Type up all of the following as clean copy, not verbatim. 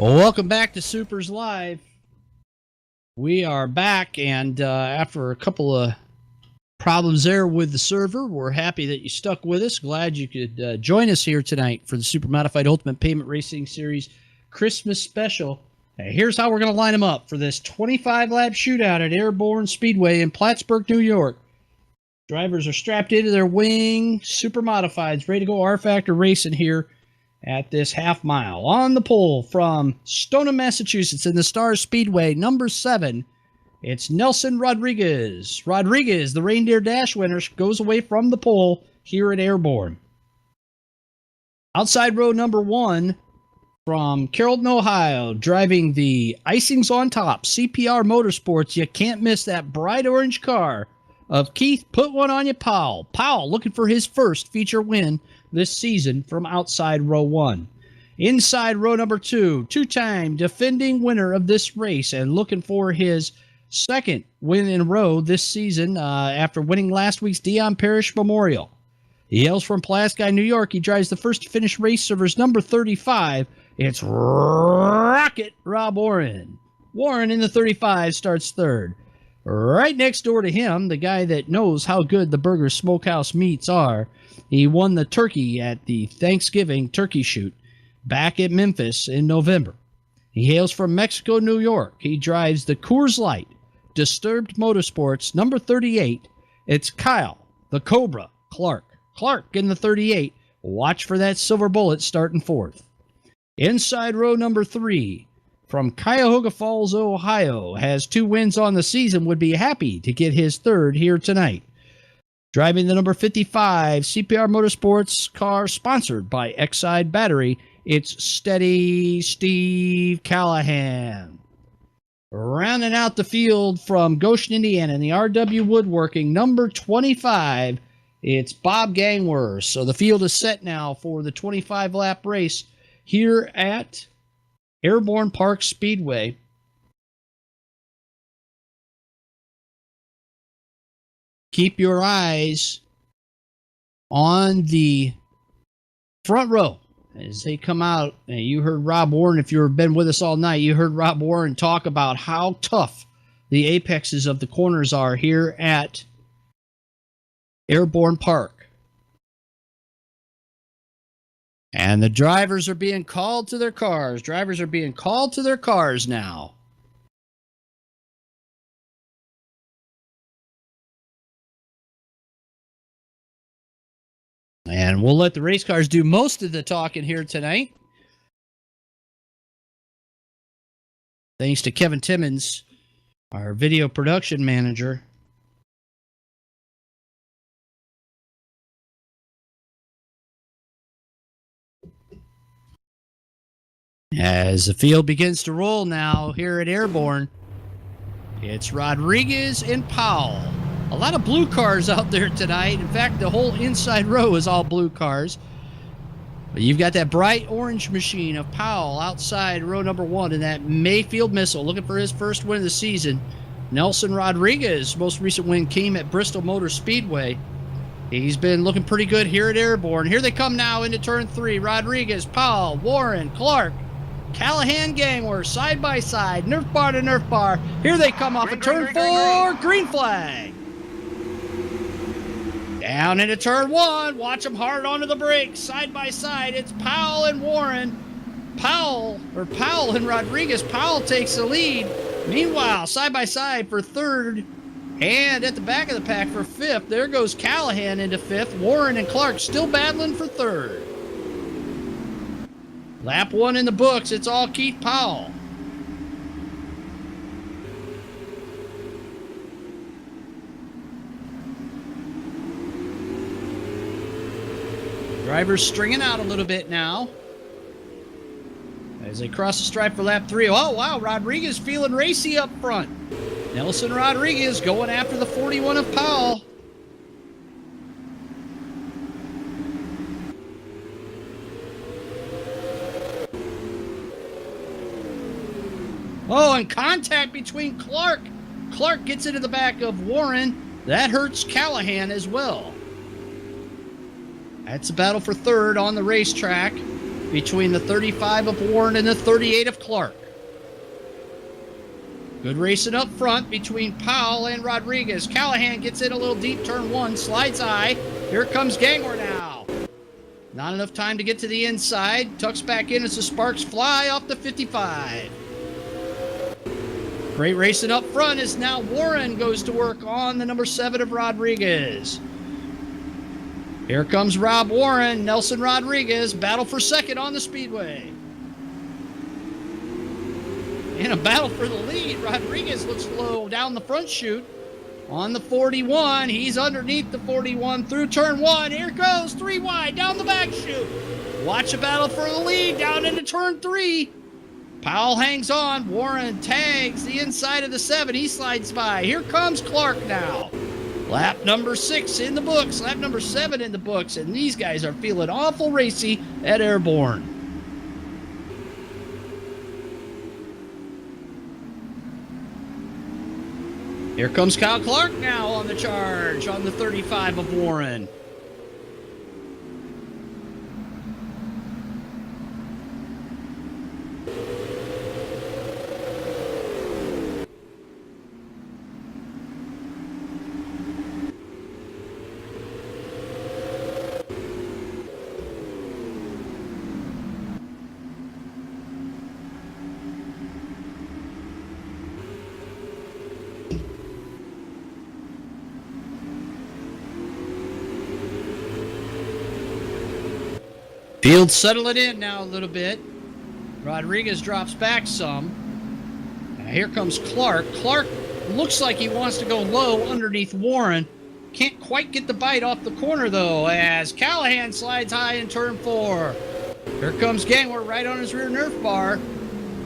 Well, welcome back to SUPRS Live. We are back, and after a couple of problems there with the server, we're happy that you stuck with us. Glad you could join us here tonight for the Supermodified Ultimate Payment Racing Series Christmas Special. Here's how we're going to line them up for this 25-lap shootout at Airborne Speedway in Plattsburgh, New York. Drivers are strapped into their wing, Supermodifieds, ready to go R-Factor racing here at this half mile. On the pole from Stoneham, Massachusetts in the Star Speedway, number 7, it's Nelson Rodriguez. Rodriguez, the Reindeer Dash winner, goes away from the pole here at Airborne. Outside row number 1 from Carrollton, Ohio, driving the Icings on Top CPR Motorsports. You can't miss that bright orange car of Keith Put One On You Powell. Powell looking for his first feature win this season from outside row 1. Inside row number 2, two-time defending winner of this race and looking for his second win in a row this season after winning last week's Dion Parrish Memorial. He hails from Pulaski, New York. He drives the first to finish race servers number 35. It's Rocket Rob Warren. Warren in the 35 starts third. Right next door to him, the guy that knows how good the Burger Smokehouse meats are. He won the turkey at the Thanksgiving turkey shoot back at Memphis in November. He hails from Mexico, New York. He drives the Coors Light Disturbed Motorsports number 38. It's Kyle, the Cobra, Clark. Clark in the 38. Watch for that silver bullet starting fourth. Inside row number 3. From Cuyahoga Falls, Ohio, has 2 wins on the season, would be happy to get his third here tonight. Driving the number 55 CPR Motorsports car sponsored by Exide Battery, it's Steady Steve Callahan. Rounding out the field from Goshen, Indiana, in the RW Woodworking, number 25, it's Bob Gangworth. So the field is set now for the 25-lap race here at Airborne Park Speedway. Keep your eyes on the front row as they come out. And you heard Rob Warren, if you've been with us all night, you heard Rob Warren talk about how tough the apexes of the corners are here at Airborne Park. And the drivers are being called to their cars. Drivers are being called to their cars now. And we'll let the race cars do most of the talking here tonight. Thanks to Kevin Timmons, our video production manager. As the field begins to roll now here at Airborne, it's Rodriguez and Powell. A lot of blue cars out there tonight. In fact, the whole inside row is all blue cars. But you've got that bright orange machine of Powell outside row number 1 in that Mayfield Missile, looking for his first win of the season. Nelson Rodriguez, most recent win came at Bristol Motor Speedway. He's been looking pretty good here at Airborne. Here they come now into turn 3. Rodriguez, Powell, Warren, Clark, Callahan, Gangworth, side by side, Nerf bar to Nerf bar. Here they come off of turn 4, green flag. Down into turn 1, watch them hard onto the brakes, side by side. It's Powell and Warren. Powell and Rodriguez. Powell takes the lead. Meanwhile, side by side for third, and at the back of the pack for fifth, there goes Callahan into fifth. Warren and Clark still battling for third. Lap 1 in the books, it's all Keith Powell. Drivers stringing out a little bit now as they cross the stripe for lap 3. Oh, wow, Rodriguez feeling racy up front. Nelson Rodriguez going after the 41 of Powell. Oh, and contact between Clark. Clark gets into the back of Warren. That hurts Callahan as well. That's a battle for third on the racetrack. between the 35 of Warren and the 38 of Clark. Good racing up front between Powell and Rodriguez. Callahan gets in a little deep, turn one, slides high. Here comes Gangler now. Not enough time to get to the inside. Tucks back in as the sparks fly off the 55. Great racing up front as now Warren goes to work on the number 7 of Rodriguez. Here comes Rob Warren, Nelson Rodriguez, battle for second on the speedway. In a battle for the lead, Rodriguez looks low down the front chute. On the 41, he's underneath the 41 through turn one. Here goes, 3 wide, down the back chute. Watch a battle for the lead down into turn 3. Powell hangs on. Warren tags the inside of the 7. He slides by. Here comes Clark now. Lap number 6 in the books. Lap number 7 in the books. And these guys are feeling awful racy at Airborne. Here comes Kyle Clark now on the charge on the 35 of Warren. Field settling in now a little bit. Rodriguez drops back some. Now here comes Clark. Clark looks like he wants to go low underneath Warren. Can't quite get the bite off the corner though as Callahan slides high in turn 4. Here comes Gangler right on his rear Nerf bar.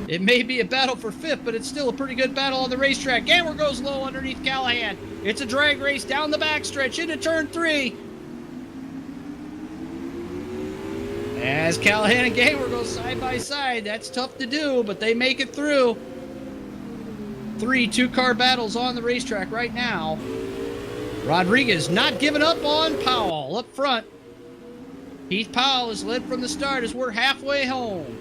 It may be a battle for 5th, but it's still a pretty good battle on the racetrack. Gangler goes low underneath Callahan. It's a drag race down the backstretch into turn 3. As Callahan and Gangler go side by side, that's tough to do, but they make it through. 3 two-car battles on the racetrack right now. Rodriguez not giving up on Powell up front. Heath Powell is led from the start as we're halfway home.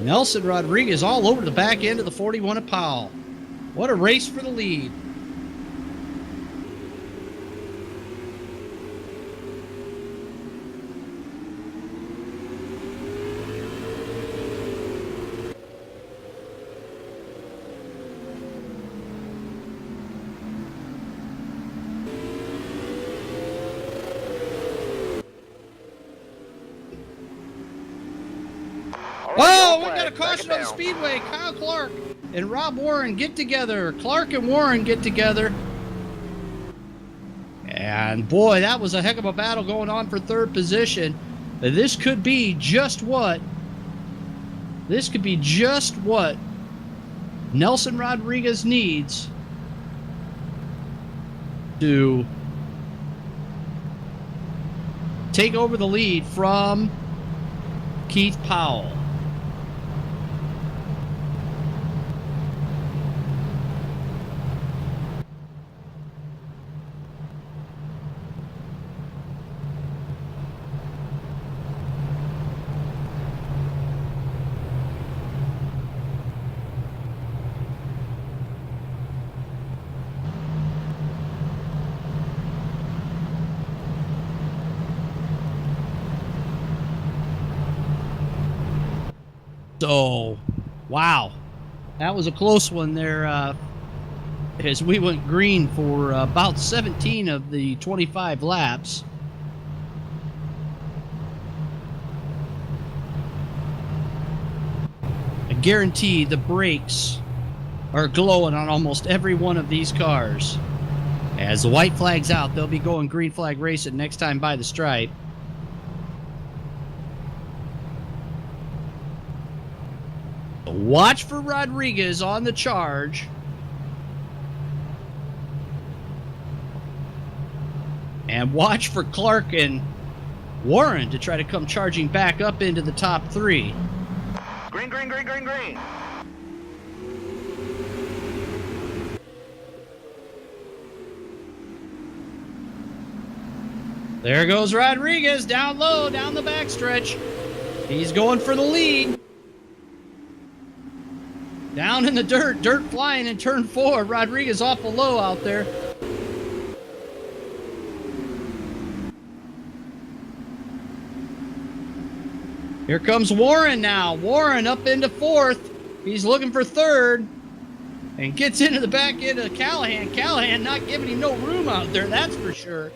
Nelson Rodriguez all over the back end of the 41 of Powell. What a race for the lead. Oh, we got a caution on the speedway. Kyle Clark and Rob Warren get together. Clark and Warren get together. And boy, that was a heck of a battle going on for 3rd position. This could be just what Nelson Rodriguez needs to take over the lead from Keith Powell. So, wow, that was a close one there as we went green for about 17 of the 25 laps. I guarantee the brakes are glowing on almost every one of these cars. As the white flag's out, they'll be going green flag racing next time by the stripe. Watch for Rodriguez on the charge. And watch for Clark and Warren to try to come charging back up into the top three. Green, green, green, green, green. There goes Rodriguez down low, down the backstretch. He's going for the lead. Down in the dirt flying in turn 4. Rodriguez awful low out there. Here comes Warren now. Warren up into 4th. He's looking for 3rd. And gets into the back end of Callahan. Callahan not giving him no room out there, that's for sure.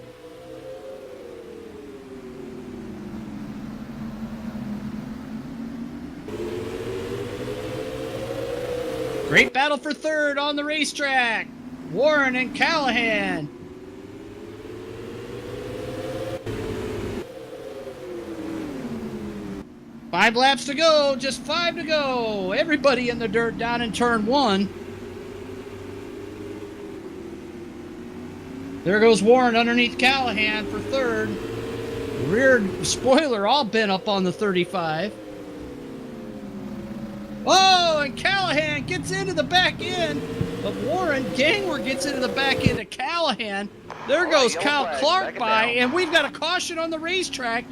Great battle for 3rd on the racetrack. Warren and Callahan. Five laps to go, just 5 to go. Everybody in the dirt down in turn 1. There goes Warren underneath Callahan for 3rd. Rear spoiler all bent up on the 35. Oh, and Callahan gets into the back end of Warren. Gangler gets into the back end of Callahan. There goes Kyle Clark by, and we've got a caution on the racetrack.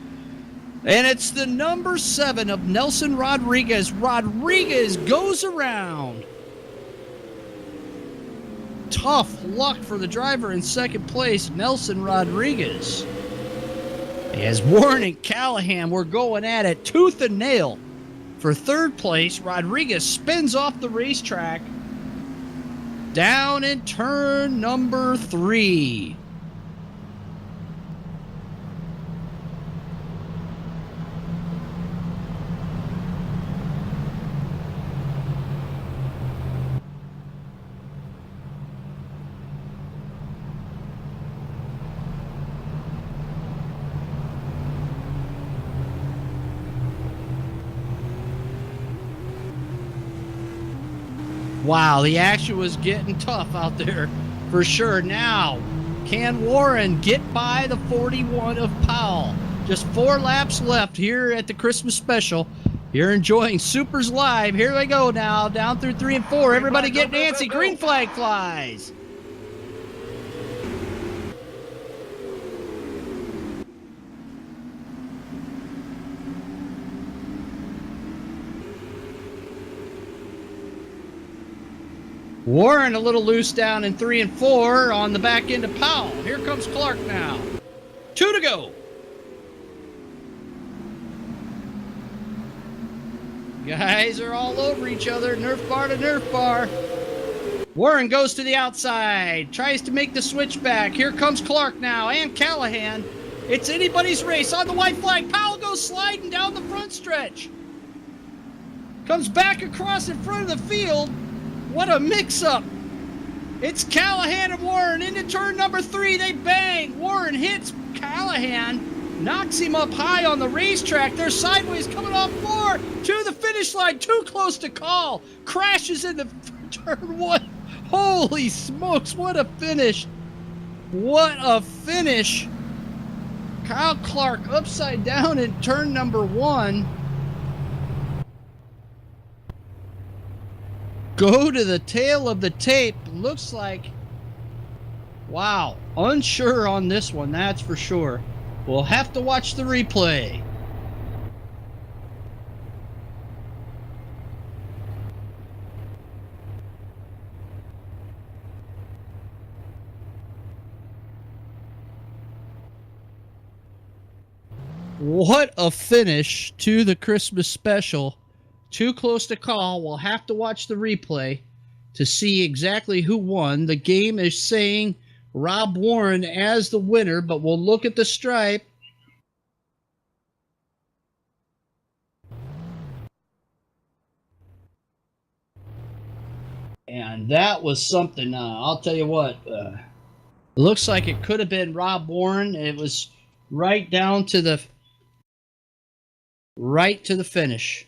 And it's the number 7 of Nelson Rodriguez. Rodriguez goes around. Tough luck for the driver in 2nd place, Nelson Rodriguez. As Warren and Callahan were going at it tooth and nail. For 3rd place, Rodriguez spins off the racetrack down in turn number 3. Wow, the action was getting tough out there for sure. Now, can Warren get by the 41 of Powell? Just 4 laps left here at the Christmas special. You're enjoying Supers Live. Here they go now, down through 3 and 4. Everybody get Nancy. Green flag flies. Warren a little loose down in 3 and 4 on the back end of Powell. Here comes Clark now. 2 to go. Guys are all over each other, Nerf bar to Nerf bar. Warren goes to the outside, tries to make the switch back. Here comes Clark now and Callahan. It's anybody's race on the white flag. Powell goes sliding down the front stretch. Comes back across in front of the field. What a mix-up. It's Callahan and Warren into turn number 3. They bang. Warren hits Callahan, knocks him up high on the racetrack. They're sideways coming off 4 to the finish line. Too close to call. Crashes into turn 1. Holy smokes, what a finish. What a finish. Kyle Clark upside down in turn number 1. Go to the tail of the tape. Looks like, wow, unsure on this one, that's for sure. We'll have to watch the replay. What a finish to the Christmas special. Too close to call. We'll have to watch the replay to see exactly who won. The game is saying Rob Warren as the winner, but we'll look at the stripe. And that was something, I'll tell you what, Looks like it could have been Rob Warren. It was right to the finish.